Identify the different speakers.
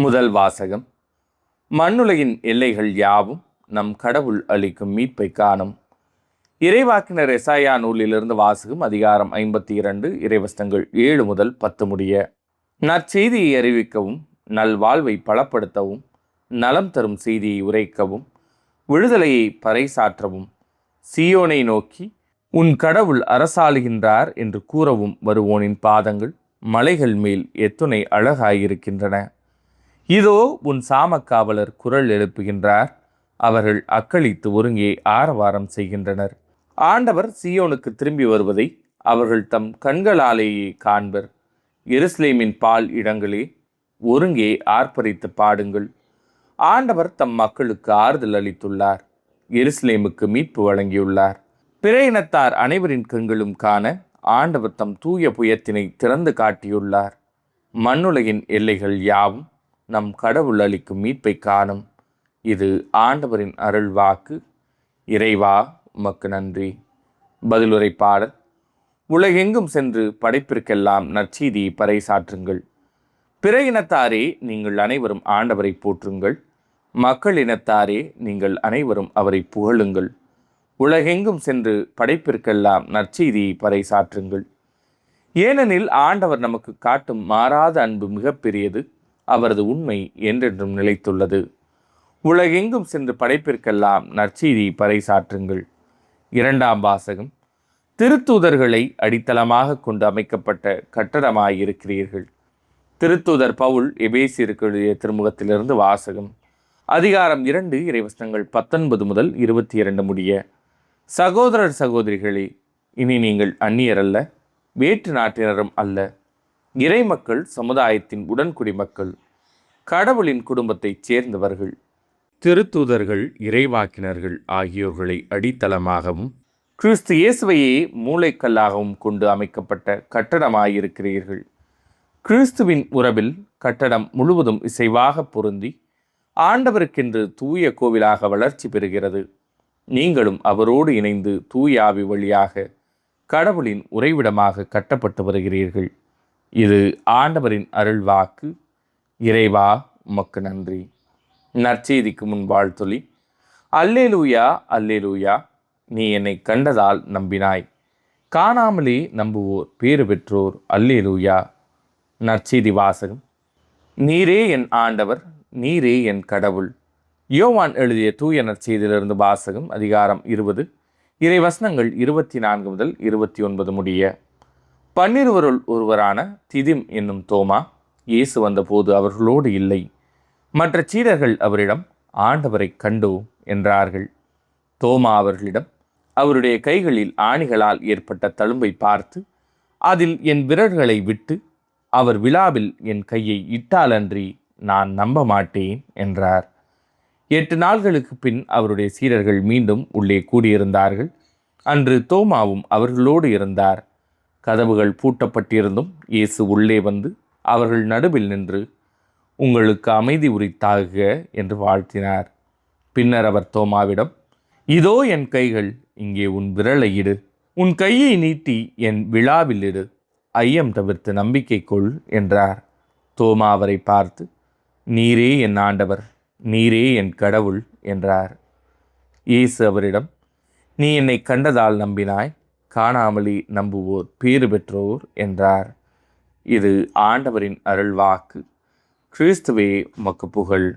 Speaker 1: முதல் வாசகம். மண்ணுலகின் எல்லைகள் யாவும் நம் கடவுள் அளிக்கும் மீட்பை காணும். இறைவாக்கினர் எசாயா நூலிலிருந்து வாசகம். அதிகாரம் 52, இறைவசனங்கள் 7 முதல் 10 முடிய. நற்செய்தியை அறிவிக்கவும், நல்வாழ்வை பலப்படுத்தவும், நலம் தரும் செய்தியை உரைக்கவும், விடுதலையை பறைசாற்றவும், சீயோனை நோக்கி உன் கடவுள் அரசாளுகின்றார் என்று கூறவும் வருவோனின் பாதங்கள் மலைகள் மேல் எத்துணை அழகாயிருக்கின்றன. இதோ உன் சாமக்காவலர் குரல் எழுப்புகின்றார். அவர்கள் அக்களித்து ஒருங்கே ஆரவாரம் செய்கின்றனர். ஆண்டவர் சீயோனுக்கு திரும்பி வருவதை அவர்கள் தம் கண்களாலேயே காண்பர். எருசலேமின் பால் இடங்களே, ஒருங்கே ஆர்ப்பரித்து பாடுங்கள். ஆண்டவர் தம் மக்களுக்கு ஆறுதல் அளித்துள்ளார். எருசலேமுக்கு மீட்பு வழங்கியுள்ளார். பிற இனத்தார் அனைவரின் கண்களும் காண ஆண்டவர் தம் தூய புயத்தினை திறந்து காட்டியுள்ளார். மண்ணுலகின் எல்லைகள் யாவும் நம் கடவுள் அளிக்கும் மீட்பை காணும். இது ஆண்டவரின் அருள் வாக்கு. இறைவா, உமக்கு நன்றி. பதிலுரை பாடல். உலகெங்கும் சென்று படைப்பிற்கெல்லாம் நற்செய்தியை பறைசாற்றுங்கள். பிற இனத்தாரே, நீங்கள் அனைவரும் ஆண்டவரை போற்றுங்கள். மக்கள் இனத்தாரே, நீங்கள் அனைவரும் அவரை புகழுங்கள். உலகெங்கும் சென்று படைப்பிற்கெல்லாம் நற்செய்தியை பறைசாற்றுங்கள். ஏனெனில் ஆண்டவர் நமக்கு காட்டும் மாறாத அன்பு மிகப்பெரியது. அவரது உண்மை என்றென்றும் நிலைத்துள்ளது. உலகெங்கும் சென்று படைப்பிற்கெல்லாம் நற்செய்தியை பறைசாற்றுங்கள். இரண்டாம் வாசகம். திருத்தூதர்களை அடித்தளமாக கொண்டு அமைக்கப்பட்ட கட்டடமாயிருக்கிறீர்கள். திருத்தூதர் பவுல் எபேசியருக்கு எழுதிய திருமுகத்திலிருந்து வாசகம். அதிகாரம் 2, இறைவசனங்கள் 19 முதல் 22 முடிய. சகோதரர் சகோதரிகளே, இனி நீங்கள் அந்நியரல்ல, வேற்று நாட்டினரும் அல்ல, இறைமக்கள் சமுதாயத்தின் உடன்குடிமக்கள், கடவுளின் குடும்பத்தைச் சேர்ந்தவர்கள். திருத்தூதர்கள், இறைவாக்கினர்கள் ஆகியோர்களை அடித்தளமாகவும் கிறிஸ்து இயேசுவையே மூளைக்கல்லாகவும் கொண்டு அமைக்கப்பட்ட கட்டடமாயிருக்கிறீர்கள். கிறிஸ்துவின் உறவில் கட்டடம் முழுவதும் இசைவாக பொருந்தி ஆண்டவருக்கென்று தூய கோவிலாக வளர்ச்சி பெறுகிறது. நீங்களும் அவரோடு இணைந்து தூய ஆவி வழியாக கடவுளின் உறைவிடமாக கட்டப்பட்டு வருகிறீர்கள். இது ஆண்டவரின் அருள் வாக்கு. இறைவா, உமக்கு நன்றி. நற்செய்திக்கு முன் வாழ்த்தொலி. அல்லேலூயா, அல்லேலூயா, நீ என்னை கண்டதால் நம்பினாய். காணாமலே நம்புவோர் பேறு பெற்றோர். அல்லேலூயா. நற்செய்தி வாசகம். நீரே என் ஆண்டவர், நீரே என் கடவுள். யோவான் எழுதிய தூய நற்செய்தியிலிருந்து வாசகம். அதிகாரம் 20, இறைவசனங்கள் 24 முதல் 29 முடிய. 12 ஒருவரான திதிம் என்னும் தோமா இயேசு வந்தபோது அவர்களோடு இல்லை. மற்ற சீடர்கள் அவரிடம், ஆண்டவரை கண்டோம் என்றார்கள். தோமா அவர்களிடம், அவருடைய கைகளில் ஆணிகளால் ஏற்பட்ட தழும்பை பார்த்து, அதில் என் விரல்களை விட்டு அவர் விழாவில் என் கையை இட்டாலன்றி நான் நம்ப மாட்டேன் என்றார். 8 நாள்களுக்கு பின் அவருடைய சீடர்கள் மீண்டும் உள்ளே கூடியிருந்தார்கள். அன்று தோமாவும் அவர்களோடு இருந்தார். கதவுகள் பூட்டப்பட்டிருந்தும் இயேசு உள்ளே வந்து அவர்கள் நடுவில் நின்று, உங்களுக்கு அமைதி உரித்தாக என்று வாழ்த்தினார். பின்னர் அவர் தோமாவிடம், இதோ என் கைகள், இங்கே உன் விரலை இடு. உன் கையை நீட்டி என் விழாவில் இடு. ஐயம் தவிர்த்து நம்பிக்கை கொள் என்றார். தோமா அவரை பார்த்து, நீரே என் ஆண்டவர், நீரே என் கடவுள் என்றார். இயேசு அவரிடம், நீ என்னை கண்டதால் நம்பினாய். காணாமலே நம்புவோர் பேறு பெற்றோர் என்றார். இது ஆண்டவரின் அருள் வாக்கு. கிறிஸ்துவே, உமக்கு புகழ்.